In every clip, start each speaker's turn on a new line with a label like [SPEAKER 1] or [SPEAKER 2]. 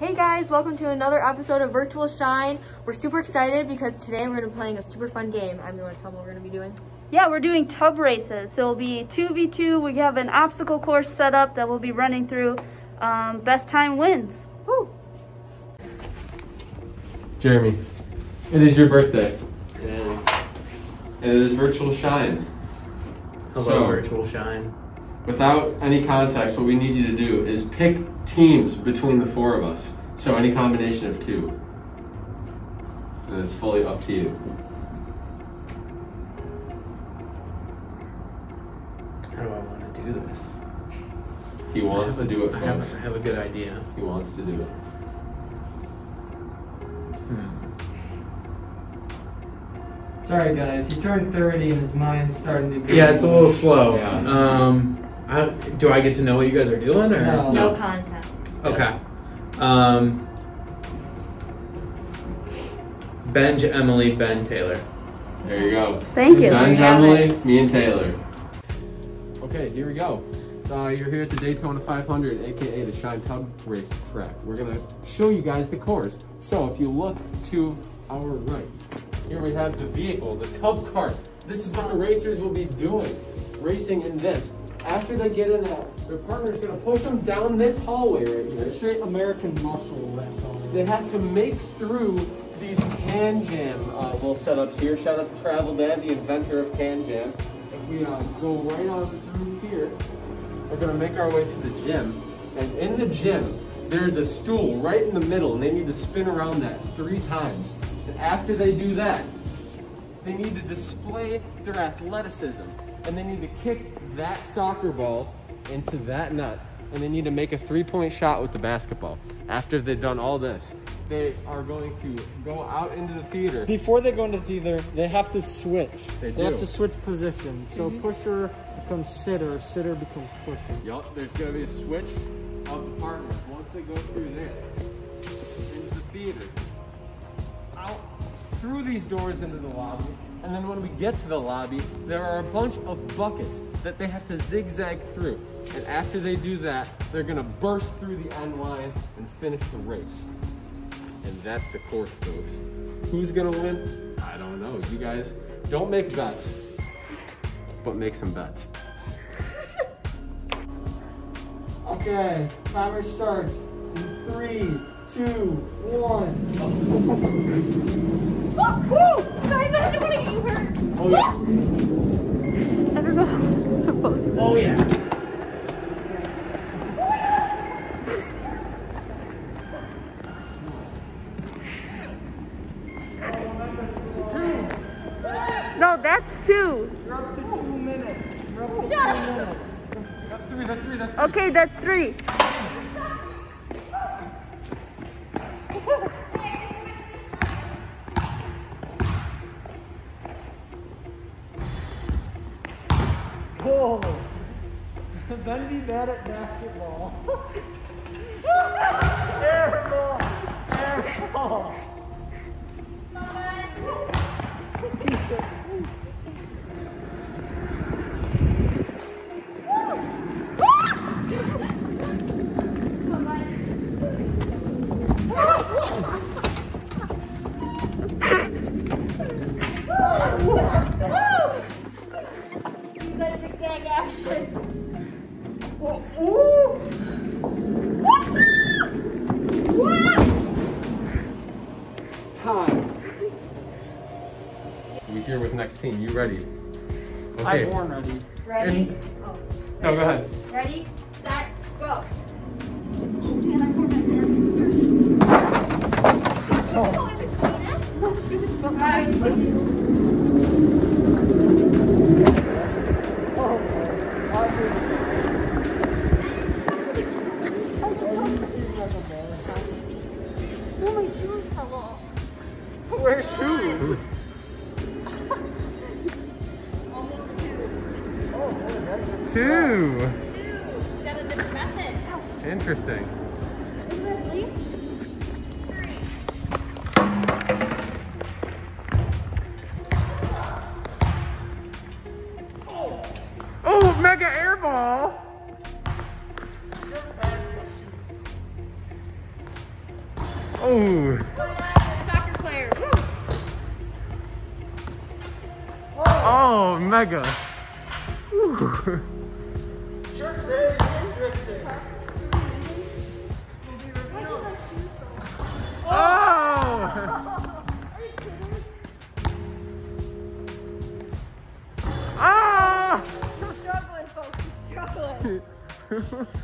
[SPEAKER 1] Hey guys, welcome to another episode of Virtual Shine. We're super excited because today we're going to be playing a super fun game. You want to tell them what we're going to be doing?
[SPEAKER 2] Yeah, we're doing tub races. So it'll be 2v2. We have an obstacle course set up that we'll be running through. Best time wins.
[SPEAKER 1] Woo!
[SPEAKER 3] Jeremy, it is your birthday.
[SPEAKER 4] It is.
[SPEAKER 3] And it is Virtual Shine.
[SPEAKER 4] Hello, Virtual Shine.
[SPEAKER 3] Without any context, what we need you to do is pick teams between the four of us. So any combination of two. And it's fully up to you.
[SPEAKER 4] How do I want to do this?
[SPEAKER 3] He wants to do it, folks.
[SPEAKER 4] I have a good idea.
[SPEAKER 3] He wants to do it.
[SPEAKER 5] Sorry guys, he turned 30 and his mind's starting to be...
[SPEAKER 4] Yeah, it's a little slow.
[SPEAKER 3] Yeah.
[SPEAKER 4] Do I get to know what you guys are doing? Or?
[SPEAKER 5] No.
[SPEAKER 1] No content.
[SPEAKER 4] Okay. Benj, Emily, Ben, Taylor.
[SPEAKER 3] There you go.
[SPEAKER 2] Thank you.
[SPEAKER 3] Benj,
[SPEAKER 1] There you have
[SPEAKER 3] Emily, me and Taylor. Okay, here we go. You're here at the Daytona 500, aka the Shine Tub Race Track. We're gonna show you guys the course. So if you look to our right, here we have the vehicle, the tub cart. This is what the racers will be doing, racing in this. After they get in that, their partner's gonna push them down this hallway right here.
[SPEAKER 5] Straight American muscle, that hallway.
[SPEAKER 3] They have to make through these Can Jam little setups here. Shout out to Travel Dad, the inventor of Can Jam. If we go right on through here, we're gonna make our way to the gym. And in the gym, there's a stool right in the middle, and they need to spin around that 3 times. And after they do that, they need to display their athleticism. And they need to kick that soccer ball into that net. And they need to make a 3-point shot with the basketball. After they've done all this, they are going to go out into the theater.
[SPEAKER 5] Before they go into the theater, they have to switch.
[SPEAKER 3] They
[SPEAKER 5] have
[SPEAKER 3] do.
[SPEAKER 5] to switch positions. So pusher becomes sitter, sitter becomes pusher.
[SPEAKER 3] Yup, there's gonna be a switch of the partners. Once they go through there, into the theater, out through these doors into the lobby, and then when we get to the lobby, there are a bunch of buckets that they have to zigzag through. And after they do that, they're gonna burst through the end line and finish the race. And that's the course, folks. Who's gonna win? I don't know. You guys don't make bets, but make some bets.
[SPEAKER 5] Okay, timer starts in 3, 2, 1.
[SPEAKER 1] Sorry, but I don't want to get you hurt.
[SPEAKER 3] Oh yeah.
[SPEAKER 2] I don't know how I'm supposed to.
[SPEAKER 4] Oh yeah.
[SPEAKER 2] No, that's 2.
[SPEAKER 5] You're up to 2 minutes. You're up to 2 minutes.
[SPEAKER 3] That's 3, that's 3, that's 3.
[SPEAKER 2] Okay, that's 3.
[SPEAKER 5] Oh, then be bad at basketball. Airball! Airball!
[SPEAKER 1] That's zigzag action.
[SPEAKER 3] Time. We here with next team. You ready?
[SPEAKER 5] I'm born ready.
[SPEAKER 1] Ready? Oh.
[SPEAKER 3] No, go ahead.
[SPEAKER 1] Ready, set, go. Oh, my shoes fell off.
[SPEAKER 5] Wear shoes.
[SPEAKER 1] Almost 2.
[SPEAKER 5] Oh, boy, that's
[SPEAKER 3] 2.
[SPEAKER 1] 2. We got a different method.
[SPEAKER 3] Interesting.
[SPEAKER 1] Are you ready? 3.
[SPEAKER 3] Oh, mega air ball. Oh.
[SPEAKER 1] Soccer player. Woo.
[SPEAKER 3] Oh, mega. Woo. Oh! Ah!
[SPEAKER 1] He's struggling, folks. He's struggling.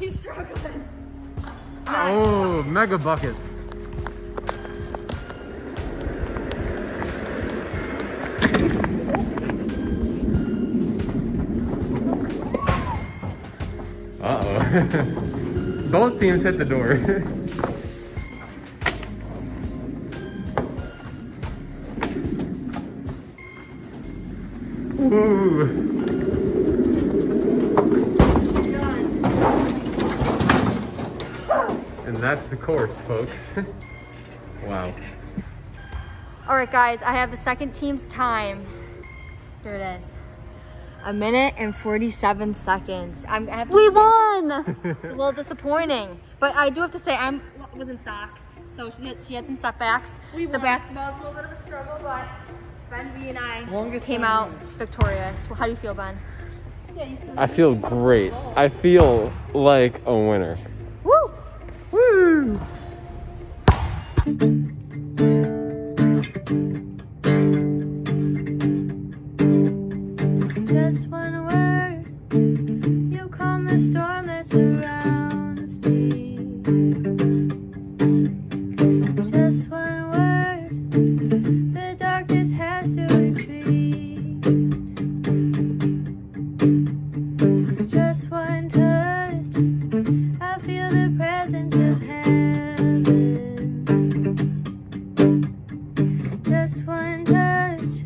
[SPEAKER 1] He's struggling.
[SPEAKER 3] Oh, mega buckets. Uh-oh. Both teams hit the door. Ooh. And that's the course, folks. Wow.
[SPEAKER 1] All right, guys, I have the second team's time. Here it is. 1 minute and 47 seconds.
[SPEAKER 2] We won!
[SPEAKER 1] It's a little disappointing, but I do have to say I was in socks, so she had some setbacks. The basketball was a little bit of a struggle, but Ben, V, and I came out victorious. Well, how do you feel, Ben?
[SPEAKER 3] I feel great. I feel like a winner.
[SPEAKER 1] Woo!
[SPEAKER 3] Woo!
[SPEAKER 2] Just one word, you calm the storm that surrounds me. Just one word, the darkness has to retreat. Just one touch, I feel the presence of heaven. Just one touch,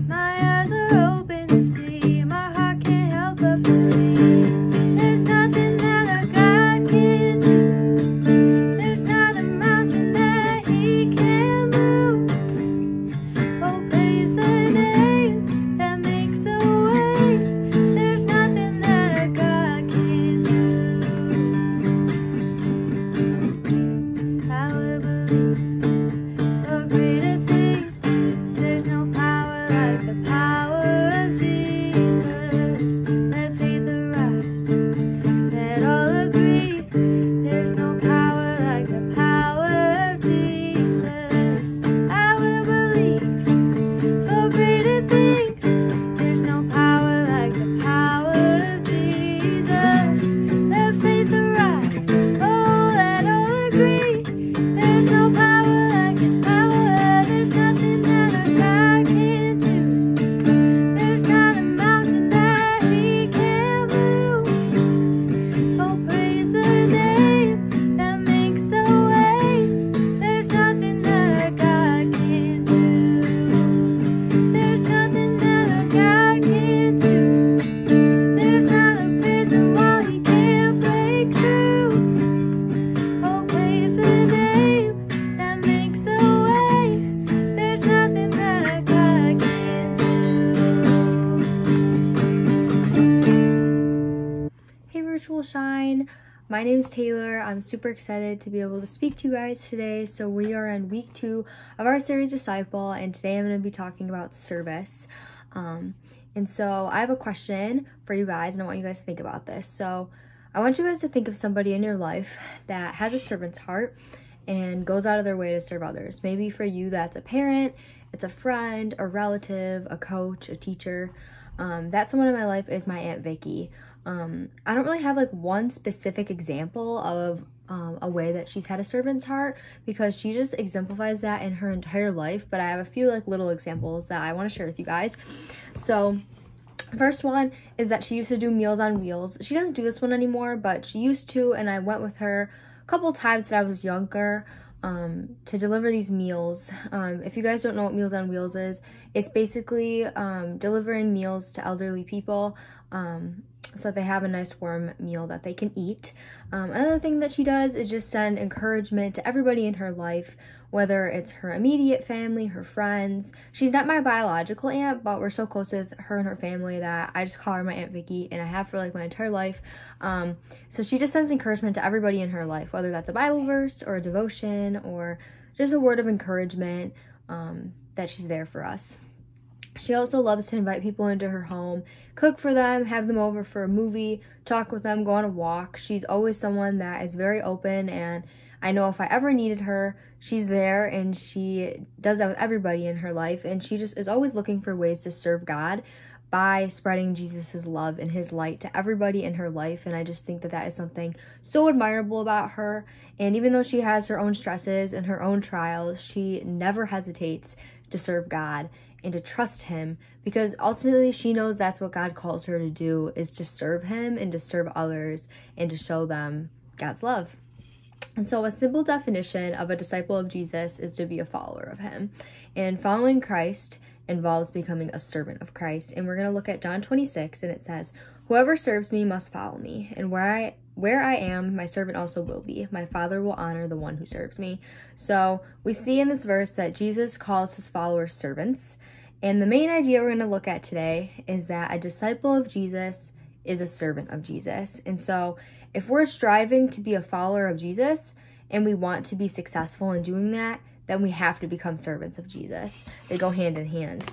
[SPEAKER 2] my eyes are open to see. My heart can't help but believe. There's nothing that a God can do. There's not a mountain that He can move. Oh, praise the name that makes a way. There's nothing that a God can do. I will believe for greater things. There's no power like the power of Jesus. Let faith arise. Let all agree. There's no power like the power of Jesus. I will believe for greater things. There's no power like the power of Jesus. Let faith arise. Oh, let all agree. There's no power like His power. There's nothing that our God can't do. There's not a mountain that He can't move. Oh, praise the name that makes a way. There's nothing that our God can't do. There's nothing that our God can't do. There's not a prison wall He can't break through. Oh, praise the name that makes a way. There's nothing that our God can't do.
[SPEAKER 1] Hey, Virtual Shine. My name is Taylor. I'm super excited to be able to speak to you guys today. So we are in week 2 of our series Disciple, and today I'm going to be talking about service. And so I have a question for you guys, and I want you guys to think about this. So I want you guys to think of somebody in your life that has a servant's heart and goes out of their way to serve others. Maybe for you, that's a parent, it's a friend, a relative, a coach, a teacher. That someone in my life is my Aunt Vicky. I don't really have like one specific example of a way that she's had a servant's heart, because she just exemplifies that in her entire life, but I have a few like little examples that I want to share with you guys. So first one is that she used to do Meals on Wheels. She doesn't do this one anymore, but she used to, and I went with her a couple times that I was younger to deliver these meals. If you guys don't know what Meals on Wheels is, it's basically delivering meals to elderly people so that they have a nice warm meal that they can eat. Another thing that she does is just send encouragement to everybody in her life whether it's her immediate family, her friends. She's not my biological aunt, but we're so close with her and her family that I just call her my Aunt Vicky, and I have for like my entire life. So she just sends encouragement to everybody in her life, whether that's a Bible verse or a devotion or just a word of encouragement, that she's there for us. She also loves to invite people into her home, cook for them, have them over for a movie, talk with them, go on a walk. She's always someone that is very open, and I know if I ever needed her, she's there, and she does that with everybody in her life, and she just is always looking for ways to serve God by spreading Jesus's love and his light to everybody in her life. And I just think that that is something so admirable about her. And even though she has her own stresses and her own trials, she never hesitates to serve God and to trust him, because ultimately she knows that's what God calls her to do, is to serve him and to serve others and to show them God's love. And so a simple definition of a disciple of Jesus is to be a follower of him. And following Christ involves becoming a servant of Christ. And we're going to look at John 26, and it says, "Whoever serves me must follow me, and where I am, my servant also will be. My Father will honor the one who serves me." So we see in this verse that Jesus calls his followers servants. And the main idea we're going to look at today is that a disciple of Jesus is a servant of Jesus. And so if we're striving to be a follower of Jesus and we want to be successful in doing that, then we have to become servants of Jesus. They go hand in hand.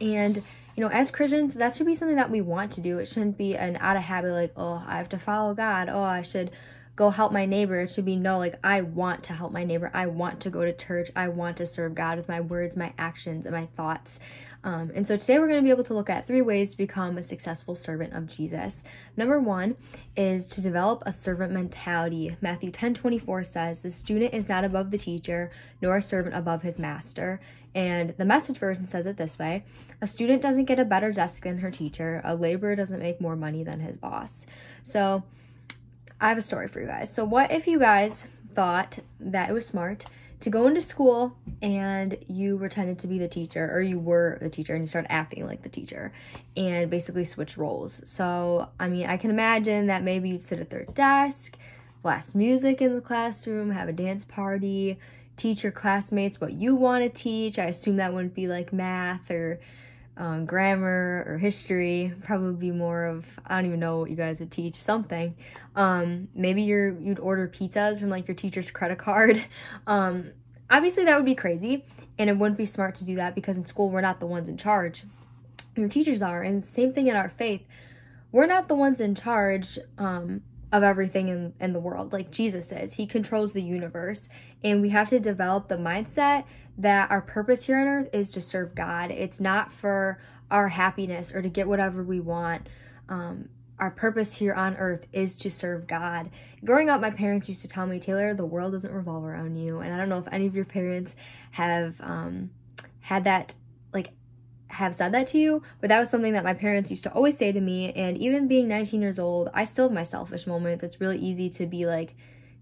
[SPEAKER 1] And, you know, as Christians, that should be something that we want to do. It shouldn't be an out of habit, like, oh, I have to follow God. Oh, I should go help my neighbor. It should be, no, like, I want to help my neighbor. I want to go to church. I want to serve God with my words, my actions, and my thoughts. And so today we're going to be able to look at 3 ways to become a successful servant of Jesus. Number 1 is to develop a servant mentality. Matthew 10:24 says, "The student is not above the teacher, nor a servant above his master." And the Message version says it this way: "A student doesn't get a better desk than her teacher. A laborer doesn't make more money than his boss." So I have a story for you guys. So what if you guys thought that it was smart to go into school and you pretended to be the teacher, or you were the teacher and you started acting like the teacher and basically switch roles? So, I mean, I can imagine that maybe you'd sit at their desk, blast music in the classroom, have a dance party, teach your classmates what you want to teach. I assume that wouldn't be like math or grammar or history. Probably be more of, I don't even know what you guys would teach, something. Maybe you'd order pizzas from like your teacher's credit card. Obviously that would be crazy, and it wouldn't be smart to do that, because in school we're not the ones in charge. Your teachers are. And same thing in our faith. We're not the ones in charge of everything in the world. Like Jesus is. He controls the universe, and we have to develop the mindset that our purpose here on earth is to serve God. It's not for our happiness or to get whatever we want. Our purpose here on earth is to serve God. Growing up, my parents used to tell me, "Taylor, the world doesn't revolve around you." And I don't know if any of your parents have had that, like, have said that to you, but that was something that my parents used to always say to me. And even being 19 years old, I still have my selfish moments. It's really easy to be like,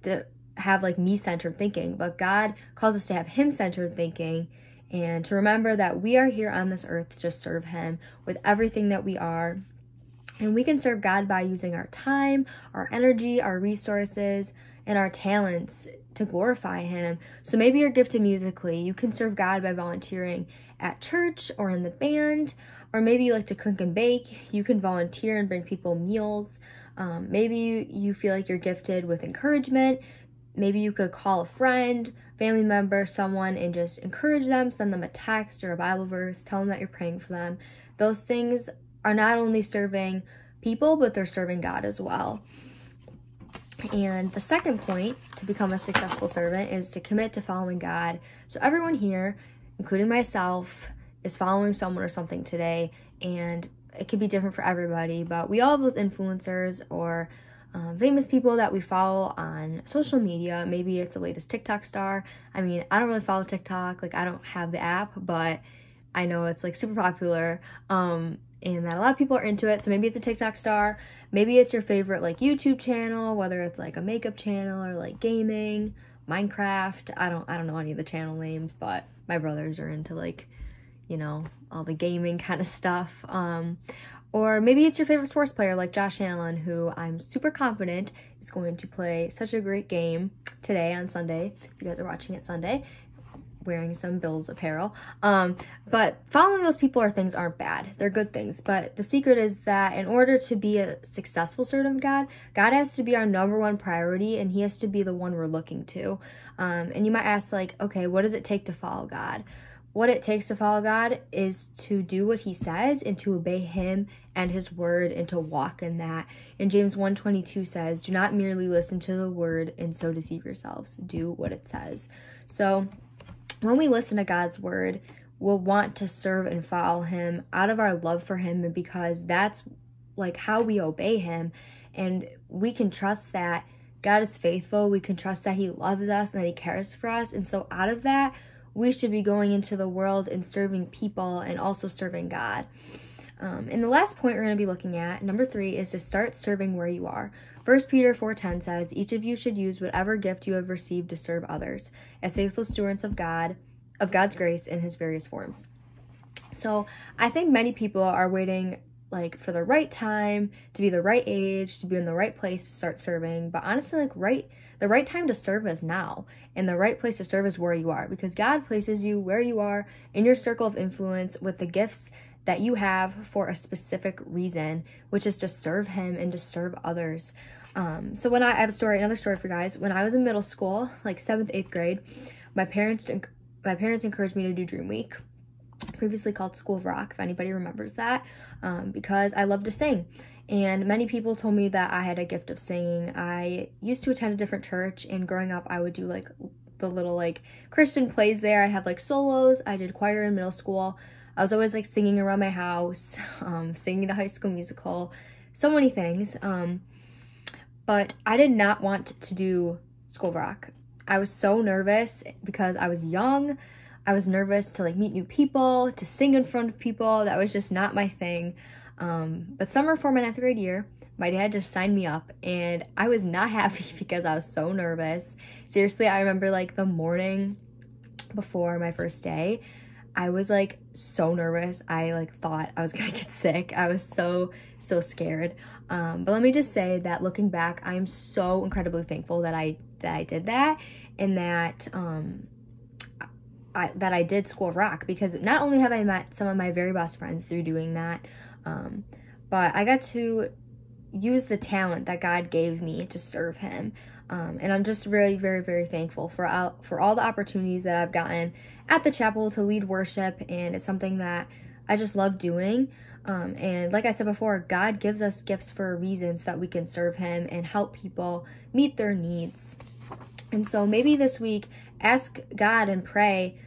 [SPEAKER 1] to have like me-centered thinking, but God calls us to have him-centered thinking, and to remember that we are here on this earth to serve him with everything that we are. And we can serve God by using our time, our energy, our resources, and our talents to glorify him. So maybe you're gifted musically. You can serve God by volunteering at church or in the band, or maybe you like to cook and bake. You can volunteer and bring people meals. Maybe you feel like you're gifted with encouragement. Maybe you could call a friend, family member, someone, and just encourage them, send them a text or a Bible verse, tell them that you're praying for them. Those things are not only serving people, but they're serving God as well. And the second point to become a successful servant is to commit to following God. So everyone here, including myself, is following someone or something today, and it could be different for everybody, but we all have those influencers or famous people that we follow on social media. Maybe it's the latest TikTok star. I mean, I don't really follow TikTok. Like, I don't have the app, but I know it's like super popular, and that a lot of people are into it. So maybe it's a TikTok star. Maybe it's your favorite like YouTube channel, whether it's like a makeup channel or like gaming, Minecraft. I don't know any of the channel names, but my brothers are into, like, you know, all the gaming kind of stuff. Or maybe it's your favorite sports player like Josh Allen, who I'm super confident is going to play such a great game today on Sunday. If you guys are watching it Sunday, wearing some Bills apparel. But following those people or things aren't bad. They're good things. But the secret is that in order to be a successful servant of God, God has to be our #1 priority, and he has to be the one we're looking to. And you might ask, like, okay, what does it take to follow God? What it takes to follow God is to do what he says and to obey him and his word and to walk in that. And James 1:22 says, do not merely listen to the word and so deceive yourselves. Do what it says. So when we listen to God's word, we'll want to serve and follow him out of our love for him, and because that's like how we obey him. And we can trust that God is faithful. We can trust that he loves us and that he cares for us. And so out of that, we should be going into the world and serving people and also serving God. And the last point we're going to be looking at, number 3, is to start serving where you are. 1 Peter 4:10 says, each of you should use whatever gift you have received to serve others as faithful stewards of God's grace in his various forms. So I think many people are waiting like for the right time, to be the right age, to be in the right place to start serving. But honestly, like the right time to serve is now, and the right place to serve is where you are, because God places you where you are in your circle of influence with the gifts that you have for a specific reason, which is to serve him and to serve others. So when I have another story for you guys. When I was in middle school, like 7th, 8th grade, my parents encouraged me to do Dream Week, previously called School of Rock, if anybody remembers that, because I love to sing. And many people told me that I had a gift of singing. I used to attend a different church, and growing up, I would do like the little like Christian plays there. I had like solos. I did choir in middle school. I was always like singing around my house, singing to High School Musical, so many things. But I did not want to do School of Rock. I was so nervous because I was young. I was nervous to like meet new people, to sing in front of people. That was just not my thing. But summer for my 9th grade year, my dad just signed me up, and I was not happy because I was so nervous. Seriously, I remember like the morning before my first day, I was like so nervous. I like thought I was gonna get sick. I was so scared. But let me just say that looking back, I am so incredibly thankful that I did that, and that I did School of Rock, because not only have I met some of my very best friends through doing that, but I got to use the talent that God gave me to serve him. And I'm just really, very, very thankful for all the opportunities that I've gotten at the chapel to lead worship, and it's something that I just love doing. And like I said before, God gives us gifts for a reason so that we can serve him and help people meet their needs. And so maybe this week, ask God and pray,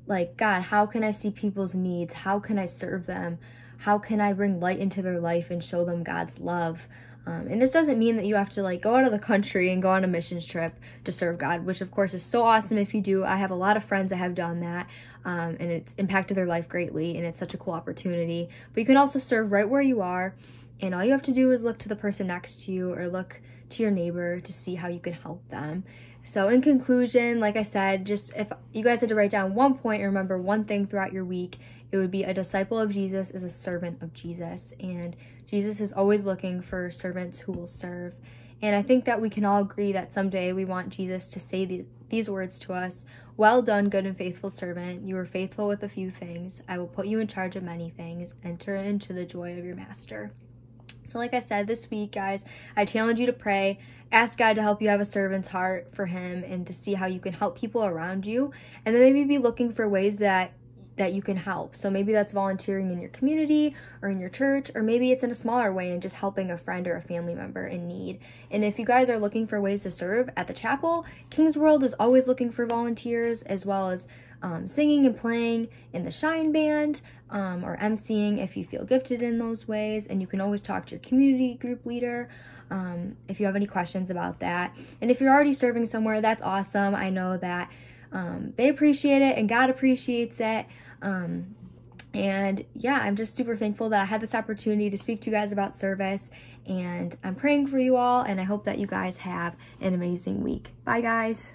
[SPEAKER 1] like, God, how can I see people's needs? How can I serve them? How can I bring light into their life and show them God's love? And this doesn't mean that you have to like go out of the country and go on a missions trip to serve God, which of course is so awesome if you do. I have a lot of friends that have done that, and it's impacted their life greatly, and it's such a cool opportunity. But you can also serve right where you are, and all you have to do is look to the person next to you or look to your neighbor to see how you can help them. So in conclusion, like I said, just if you guys had to write down one point or remember one thing throughout your week, it would be a disciple of Jesus is a servant of Jesus. And Jesus is always looking for servants who will serve. And I think that we can all agree that someday we want Jesus to say these words to us. Well done, good and faithful servant. You were faithful with a few things. I will put you in charge of many things. Enter into the joy of your master. So like I said, this week, guys, I challenge you to pray. Ask God to help you have a servant's heart for him and to see how you can help people around you. And then maybe be looking for ways that you can help. So maybe that's volunteering in your community or in your church, or maybe it's in a smaller way and just helping a friend or a family member in need. And if you guys are looking for ways to serve at the chapel, King's World is always looking for volunteers, as well as singing and playing in the SHiNE band, or emceeing if you feel gifted in those ways. And you can always talk to your community group leader if you have any questions about that. And if you're already serving somewhere, that's awesome. I know that they appreciate it and God appreciates it. And yeah, I'm just super thankful that I had this opportunity to speak to you guys about service, and I'm praying for you all, and I hope that you guys have an amazing week. Bye guys.